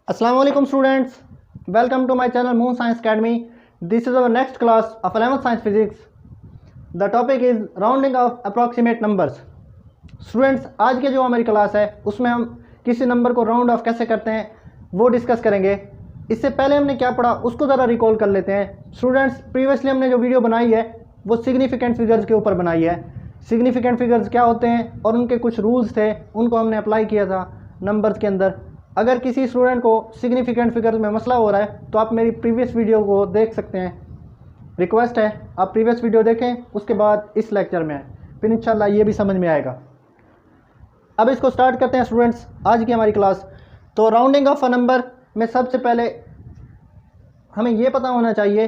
Assalamu alaikum students, welcome to my channel Moon Science Academy. This is our next class of 11th Science Physics. The topic is rounding of approximate numbers. Students, आज की जो हमारी class है उसमें हम किसी number को round of कैसे करते हैं वो डिस्कस करेंगे। इससे पहले हमने क्या पढ़ा उसको ज़रा रिकॉल कर लेते हैं। स्टूडेंट्स, प्रीवियसली हमने जो वीडियो बनाई है वो सिग्निफिकेंट फिगर्स के ऊपर बनाई है। सिग्निफिकेंट फिगर्स क्या होते हैं और उनके कुछ रूल्स थे, उनको हमने अप्लाई किया था नंबर्स के अंदर। अगर किसी स्टूडेंट को सिग्निफिकेंट फिगर्स में मसला हो रहा है तो आप मेरी प्रीवियस वीडियो को देख सकते हैं। रिक्वेस्ट है आप प्रीवियस वीडियो देखें, उसके बाद इस लेक्चर में आए, फिर इंशाल्लाह ये भी समझ में आएगा। अब इसको स्टार्ट करते हैं स्टूडेंट्स, आज की हमारी क्लास। तो राउंडिंग ऑफ अ नंबर में सबसे पहले हमें ये पता होना चाहिए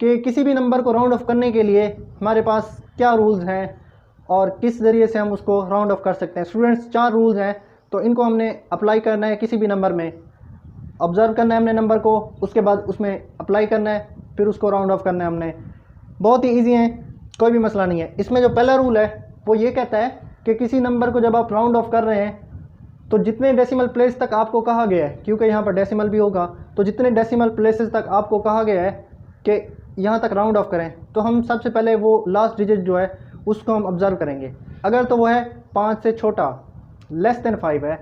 कि किसी भी नंबर को राउंड ऑफ करने के लिए हमारे पास क्या रूल्स हैं और किस ज़रिए से हम उसको राउंड ऑफ कर सकते हैं। स्टूडेंट्स, 4 रूल्स हैं, तो इनको हमने अप्लाई करना है किसी भी नंबर में। ऑब्ज़र्व करना है हमने नंबर को, उसके बाद उसमें अप्लाई करना है, फिर उसको राउंड ऑफ करना है हमने। बहुत ही ईजी है, कोई भी मसला नहीं है। इसमें जो पहला रूल है वो ये कहता है कि किसी नंबर को जब आप राउंड ऑफ कर रहे हैं तो जितने डेसिमल प्लेस तक आपको कहा गया है, क्योंकि यहाँ पर डेसिमल भी होगा, तो जितने डेसिमल प्लेसेस तक आपको कहा गया है कि यहाँ तक राउंड ऑफ करें, तो हम सबसे पहले वो लास्ट डिजिट जो है उसको हम ऑब्ज़र्व करेंगे। अगर तो वो है 5 से छोटा, लेस देन 5 है,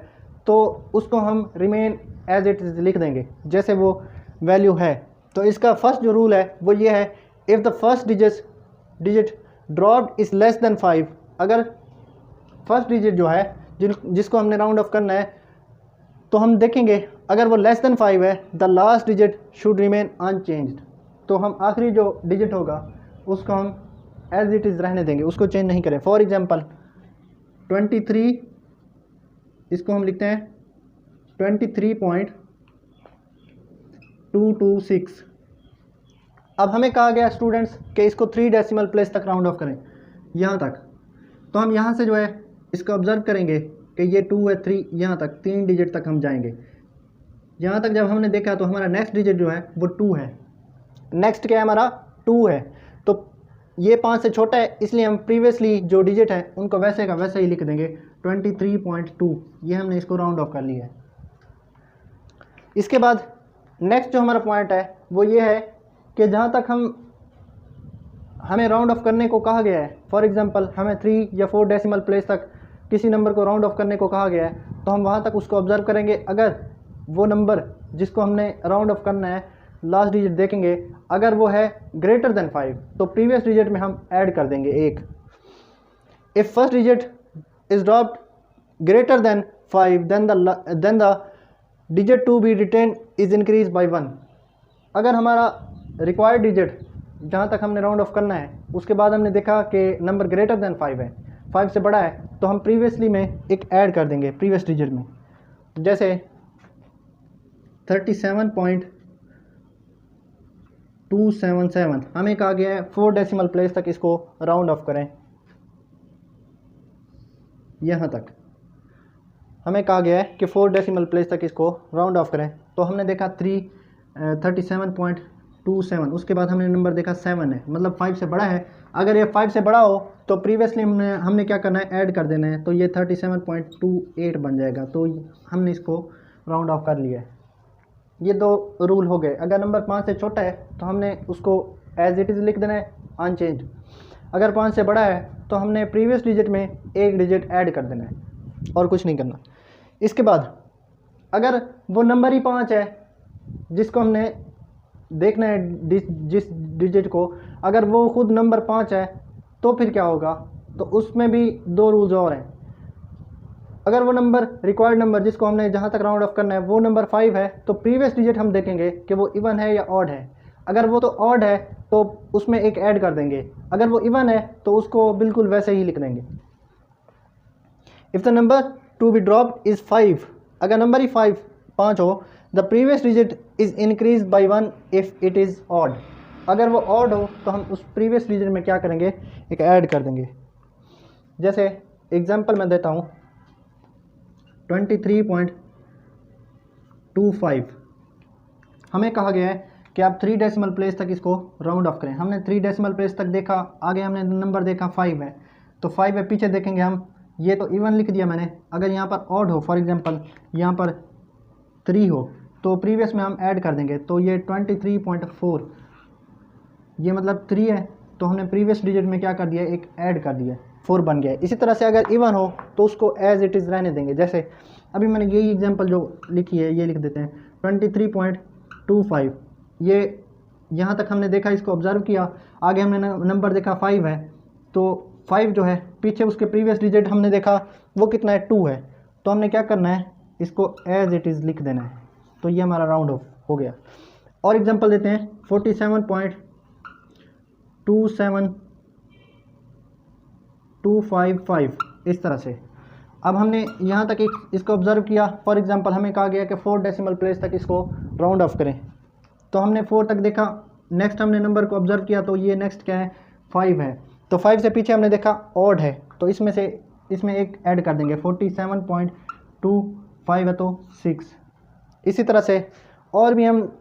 तो उसको हम रिमेन एज इट इज़ लिख देंगे जैसे वो वैल्यू है। तो इसका फर्स्ट जो रूल है वो ये है, if the first digit dropped is less than 5, अगर फर्स्ट डिजिट जो है जिसको हमने राउंड ऑफ करना है तो हम देखेंगे अगर वो लेस देन 5 है, the last digit should remain unchanged, तो हम आखिरी जो डिजिट होगा उसको हम एज इट इज़ रहने देंगे, उसको चेंज नहीं करें। फॉर एग्जांपल 23, इसको हम लिखते हैं 23.226। अब हमें कहा गया स्टूडेंट्स कि इसको 3 डेसिमल प्लेस तक राउंड ऑफ करें, यहाँ तक। तो हम यहाँ से जो है इसको ऑब्ज़र्व करेंगे कि ये 2 है, 3, यहाँ तक 3 डिजिट तक हम जाएंगे। यहाँ तक जब हमने देखा तो हमारा नेक्स्ट डिजिट जो है वो 2 है। नेक्स्ट क्या है हमारा 2 है, तो ये 5 से छोटा है, इसलिए हम प्रीवियसली जो डिजिट है उनको वैसे का वैसे ही लिख देंगे 23.2। ये हमने इसको राउंड ऑफ कर लिया है। इसके बाद नेक्स्ट जो हमारा पॉइंट है वो ये है कि जहाँ तक हमें राउंड ऑफ करने को कहा गया है, फॉर एग्जांपल हमें 3 या 4 डेसिमल प्लेस तक किसी नंबर को राउंड ऑफ करने को कहा गया है, तो हम वहाँ तक उसको ऑब्ज़र्व करेंगे। अगर वो नंबर जिसको हमने राउंड ऑफ करना है लास्ट डिजिट देखेंगे, अगर वो है ग्रेटर देन 5 तो प्रीवियस डिजिट में हम ऐड कर देंगे 1। If first digit is dropped greater than 5 then the digit to be retain is increase by 1। अगर हमारा रिक्वायर्ड डिजिट जहाँ तक हमने राउंड ऑफ करना है उसके बाद हमने देखा कि नंबर ग्रेटर देन 5 है, 5 से बड़ा है, तो हम प्रीवियसली में एक ऐड कर देंगे प्रीवियस डिजिट में। जैसे 37.277 हमें कहा गया है 4 डेसिमल प्लेस तक इसको राउंड ऑफ करें, यहाँ तक हमें कहा गया है कि 4 डेसिमल प्लेस तक इसको राउंड ऑफ करें। तो हमने देखा 37.27, उसके बाद हमने नंबर देखा 7 है, मतलब 5 से बड़ा है। अगर ये 5 से बड़ा हो तो प्रीवियसली हमने क्या करना है, ऐड कर देना है, तो ये 37.28 बन जाएगा। तो हमने इसको राउंड ऑफ कर लिया है। ये 2 रूल हो गए। अगर नंबर 5 से छोटा है तो हमने उसको एज इट इज़ लिख देना है अनचेंज। अगर 5 से बड़ा है तो हमने प्रीवियस डिजिट में एक डिजिट ऐड कर देना है और कुछ नहीं करना। इसके बाद अगर वो नंबर ही 5 है जिसको हमने देखना है जिस डिजिट को, अगर वो खुद नंबर 5 है तो फिर क्या होगा, तो उसमें भी 2 रूल्स और हैं। अगर वो नंबर रिक्वायर्ड नंबर जिसको हमने जहाँ तक राउंड ऑफ करना है वो नंबर 5 है, तो प्रीवियस डिजिट हम देखेंगे कि वो इवन है या ऑड है। अगर वो तो ऑड है तो उसमें एक ऐड कर देंगे, अगर वो इवन है तो उसको बिल्कुल वैसे ही लिख देंगे। If the number to be dropped is 5, अगर नंबर ही 5 हो, the previous digit is increase by 1 if it is odd. अगर वो ऑड हो तो हम उस प्रीवियस डिजिट में क्या करेंगे, एक ऐड कर देंगे। जैसे एग्जांपल मैं देता हूँ 23.25 हमें कहा गया है कि आप 3 डेसिमल प्लेस तक इसको राउंड ऑफ करें। हमने 3 डेसिमल प्लेस तक देखा, आगे हमने नंबर देखा 5 है, तो 5 है, पीछे देखेंगे हम, ये तो इवन लिख दिया मैंने। अगर यहाँ पर ऑड हो, फॉर एग्जांपल यहाँ पर 3 हो, तो प्रीवियस में हम ऐड कर देंगे, तो ये 23.4, ये मतलब 3 है, तो हमने प्रीवियस डिजिट में क्या कर दिया, एक ऐड कर दिया, 4 बन गया। इसी तरह से अगर इवन हो तो उसको एज इट इज़ रहने देंगे। जैसे अभी मैंने यही एग्जांपल जो लिखी है ये लिख देते हैं 23.25, ये यहाँ तक हमने देखा, इसको ऑब्जर्व किया, आगे हमने नंबर देखा 5 है, तो 5 जो है पीछे उसके प्रीवियस डिजिट हमने देखा वो कितना है, 2 है, तो हमने क्या करना है, इसको एज इट इज़ लिख देना है, तो ये हमारा राउंड ऑफ हो गया। और एग्जांपल देते हैं 47.25255, इस तरह से। अब हमने यहाँ तक इसको ऑब्जर्व किया, फॉर एग्जांपल हमें कहा गया कि 4 डेसिमल प्लेस तक इसको राउंड ऑफ करें, तो हमने 4 तक देखा, नेक्स्ट हमने नंबर को ऑब्जर्व किया, तो ये नेक्स्ट क्या है, 5 है, तो 5 से पीछे हमने देखा ऑड है, तो इसमें एक ऐड कर देंगे, 47.25 है तो 6। इसी तरह से और भी हम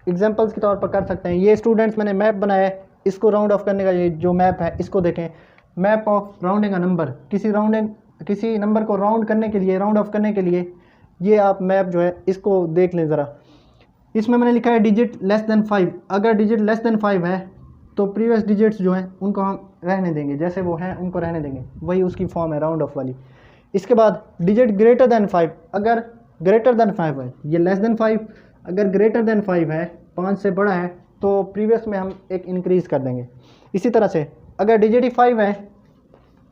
एग्जांपल्स के तौर पर कर सकते हैं। ये स्टूडेंट्स मैंने मैप बनाया है, इसको राउंड ऑफ करने का ये जो मैप है इसको देखें, map of rounding a number, किसी नंबर को राउंड करने के लिए, राउंड ऑफ करने के लिए ये आप मैप जो है इसको देख लें ज़रा। इसमें मैंने लिखा है डिजिट लेस देन 5, अगर डिजिट लेस देन 5 है तो प्रीवियस डिजिट्स जो हैं उनको हम रहने देंगे, जैसे वो हैं उनको रहने देंगे, वही उसकी फॉर्म है राउंड ऑफ वाली। इसके बाद डिजिट ग्रेटर देन 5, अगर ग्रेटर देन 5 है, ये लेस देन 5, अगर ग्रेटर देन 5 है, 5 से बड़ा है, तो प्रीवियस में हम एक इंक्रीज़ कर देंगे। इसी तरह से अगर डिजिट ही 5 है,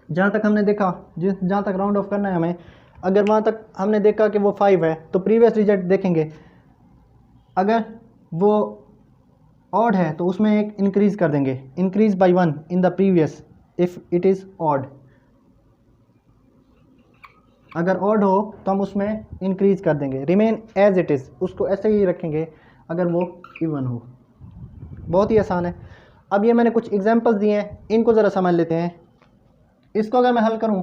जहाँ तक हमने देखा, जहाँ तक राउंड ऑफ करना है हमें, अगर वहाँ तक हमने देखा कि वो 5 है, तो प्रीवियस डिजिट देखेंगे, अगर वो ऑड है तो उसमें एक इंक्रीज़ कर देंगे, increase by 1 in the previous if it is odd. अगर ऑड हो तो हम उसमें इंक्रीज़ कर देंगे, रिमेन एज इट इज़, उसको ऐसे ही रखेंगे अगर वो इवन हो। बहुत ही आसान है। अब ये मैंने कुछ एग्जांपल्स दिए हैं, इनको ज़रा समझ लेते हैं। इसको अगर मैं हल करूं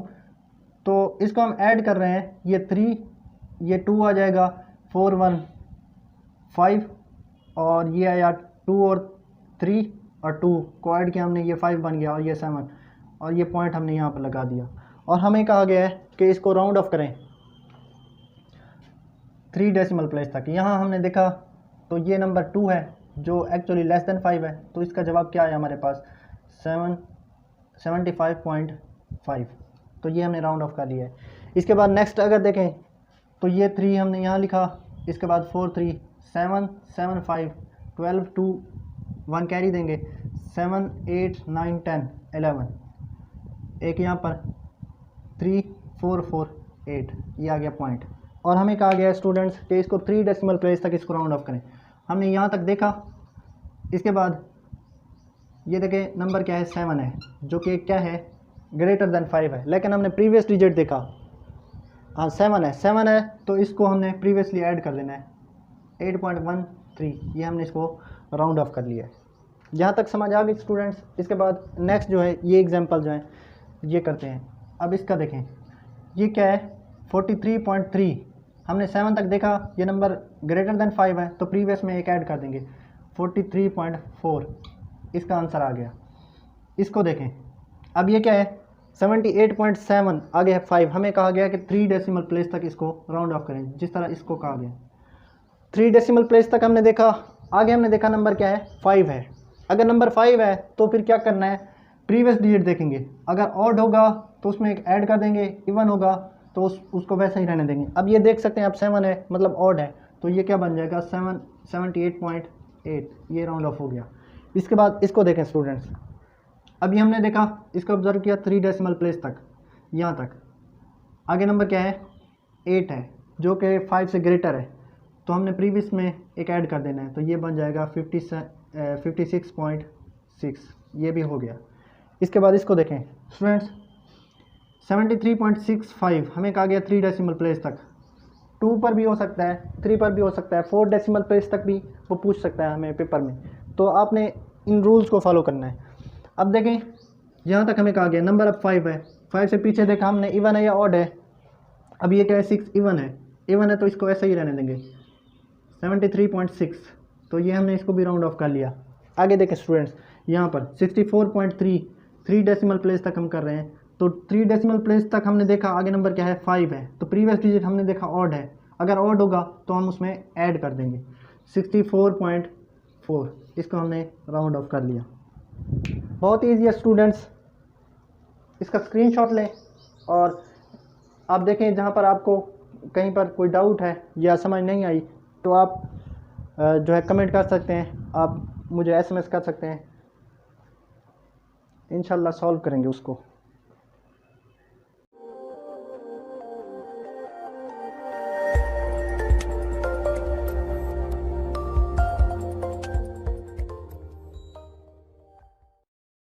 तो इसको हम ऐड कर रहे हैं, ये 3, ये 2 आ जाएगा, 4 1 5, और ये आया 2 और 3 और 2 को ऐड किया हमने, ये 5 बन गया, और ये 7, और ये पॉइंट हमने यहाँ पर लगा दिया। और हमें कहा गया है कि इसको राउंड ऑफ करें 3 डेसिमल प्लेस तक। यहाँ हमने देखा तो ये नंबर 2 है जो एक्चुअली लेस देन 5 है, तो इसका जवाब क्या है हमारे पास, 75.5, तो ये हमने राउंड ऑफ कर लिया है। इसके बाद नेक्स्ट अगर देखें तो ये 3 हमने यहाँ लिखा, इसके बाद 4 3 7 7 5 12 2 1 कैरी देंगे, 7 8 9 10 11, एक यहाँ पर 3 4 4 8, ये आ गया पॉइंट। और हमें कहा गया स्टूडेंट्स कि इसको 3 डेसिमल प्लेस तक इसको राउंड ऑफ करें। हमने यहाँ तक देखा, इसके बाद ये देखें नंबर क्या है, 7 है, जो कि क्या है, ग्रेटर देन 5 है, लेकिन हमने प्रीवियस डिजिट देखा, हाँ 7 है, तो इसको हमने प्रीवियसली ऐड कर देना है 8.13, ये हमने इसको राउंड ऑफ कर लिया है। यहाँ तक समझ आ गई स्टूडेंट्स। इसके बाद नेक्स्ट जो है ये एग्जांपल जो है ये करते हैं। अब इसका देखें, ये क्या है, 43.3, हमने 7 तक देखा, ये नंबर ग्रेटर देन 5 है, तो प्रीवियस में एक ऐड कर देंगे, 43.4, इसका आंसर आ गया। इसको देखें, अब ये क्या है, 78.7, आगे है 5, हमें कहा गया कि 3 डेसिमल प्लेस तक इसको राउंड ऑफ करें, जिस तरह इसको कहा गया। 3 डेसिमल प्लेस तक हमने देखा, आगे हमने देखा नंबर क्या है, 5 है। अगर नंबर 5 है तो फिर क्या करना है, प्रीवियस डिजिट देखेंगे, अगर ऑड होगा तो उसमें एक ऐड कर देंगे, इवन होगा तो उसको वैसे ही रहने देंगे। अब ये देख सकते हैं, अब 7 है मतलब ऑड है, तो ये क्या बन जाएगा, 78.8, ये राउंड ऑफ हो गया। इसके बाद इसको देखें स्टूडेंट्स, अभी हमने देखा, इसको ऑब्जर्व किया 3 डेसिमल प्लेस तक, यहाँ तक, आगे नंबर क्या है, 8 है, जो कि 5 से ग्रेटर है, तो हमने प्रीवियस में एक ऐड कर देना है, तो ये बन जाएगा 56.6, ये भी हो गया। इसके बाद इसको देखें स्टूडेंट्स, 73.65, हमें कहा गया 3 डेसिमल प्लेस तक, 2 पर भी हो सकता है, 3 पर भी हो सकता है, 4 डेसिमल प्लेस तक भी वो पूछ सकता है हमें पेपर में, तो आपने इन रूल्स को फॉलो करना है। अब देखें, यहाँ तक हमें कहा गया नंबर अब 5 है, 5 से पीछे देखा हमने इवन है या ऑड है, अब ये क्या है, 6 इवन है, तो इसको ऐसे ही रहने देंगे, 73.6, तो ये हमने इसको भी राउंड ऑफ कर लिया। आगे देखें स्टूडेंट्स, यहाँ पर 64.3, 3 डेसिमल प्लेस तक हम कर रहे हैं, तो 3 डेसिमल प्लेस तक हमने देखा, आगे नंबर क्या है, 5 है, तो प्रीवियस डिजिट हमने देखा ऑड है, अगर ऑड होगा तो हम उसमें ऐड कर देंगे। 64.4 इसको हमने राउंड ऑफ कर लिया। बहुत ईजी है स्टूडेंट्स, इसका स्क्रीनशॉट लें और आप देखें जहाँ पर आपको कहीं पर कोई डाउट है या समझ नहीं आई तो आप जो है कमेंट कर सकते हैं, आप मुझे SMS कर सकते हैं, इंशाल्लाह सॉल्व करेंगे उसको।